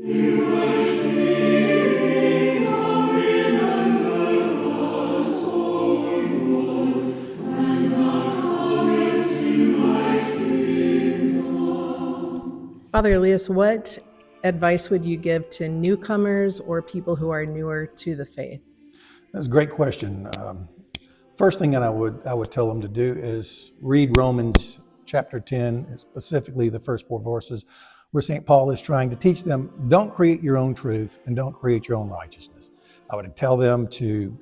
Father Elias, what advice would you give to newcomers or people who are newer to the faith? That's a great question. First thing that I would tell them to do is read Romans chapter 10, specifically the first 4 verses, where St. Paul is trying to teach them, don't create your own truth and don't create your own righteousness. I would tell them to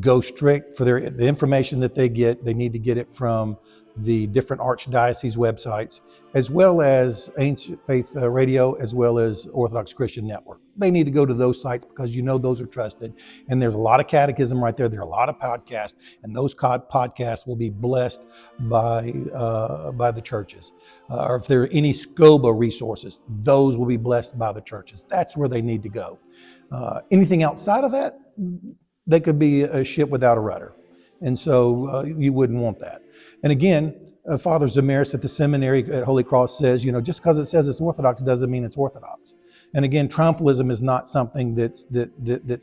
go strict for the information that they get. They need to get it from the different archdiocese websites, as well as Ancient Faith Radio, as well as Orthodox Christian Network. They need to go to those sites because those are trusted. And there's a lot of catechism right there. There are a lot of podcasts, and those podcasts will be blessed by the churches. Or if there are any SCOBA resources, those will be blessed by the churches. That's where they need to go. Anything outside of that, they could be a ship without a rudder. And so you wouldn't want that. And again, Father Zamaris at the seminary at Holy Cross says, just because it says it's Orthodox doesn't mean it's Orthodox. And again, triumphalism is not something that's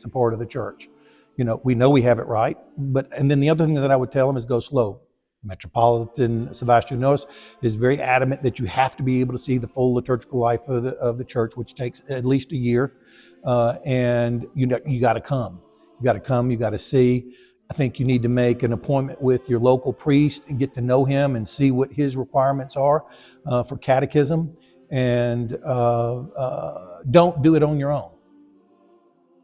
a part of the church. We know we have it right, and then the other thing that I would tell them is go slow. Metropolitan Sebastianos is very adamant that you have to be able to see the full liturgical life of the church, which takes at least a year. And you got to come. You got to come. You got to see. I think you need to make an appointment with your local priest and get to know him and see what his requirements are for catechism. And don't do it on your own.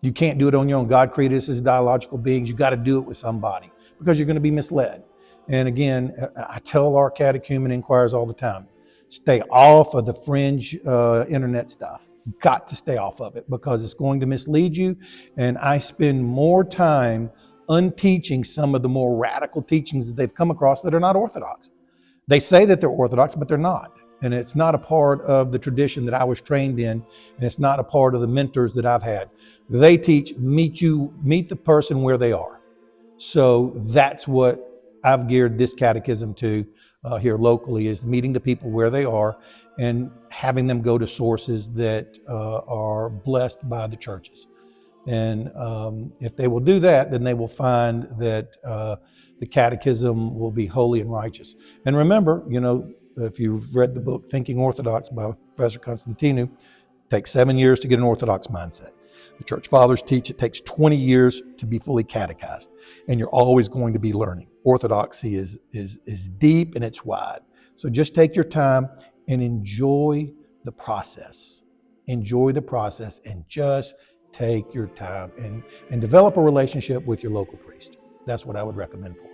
You can't do it on your own. God created us as dialogical beings. You got to do it with somebody because you're going to be misled. And again, I tell our catechumen inquirers all the time, stay off of the fringe internet stuff. You've got to stay off of it because it's going to mislead you. And I spend more time unteaching some of the more radical teachings that they've come across that are not Orthodox. They say that they're Orthodox, but they're not. And it's not a part of the tradition that I was trained in, and it's not a part of the mentors that I've had. They teach, meet the person where they are. So that's what I've geared this catechism to here locally, is meeting the people where they are and having them go to sources that are blessed by the churches. And if they will do that, then they will find that the catechism will be holy and righteous. And remember, if you've read the book Thinking Orthodox by Professor Constantinou, it takes 7 years to get an Orthodox mindset. The Church Fathers teach it takes 20 years to be fully catechized, and you're always going to be learning. Orthodoxy is deep and it's wide. So just take your time and enjoy the process. Enjoy the process and just take your time and develop a relationship with your local priest. That's what I would recommend for you.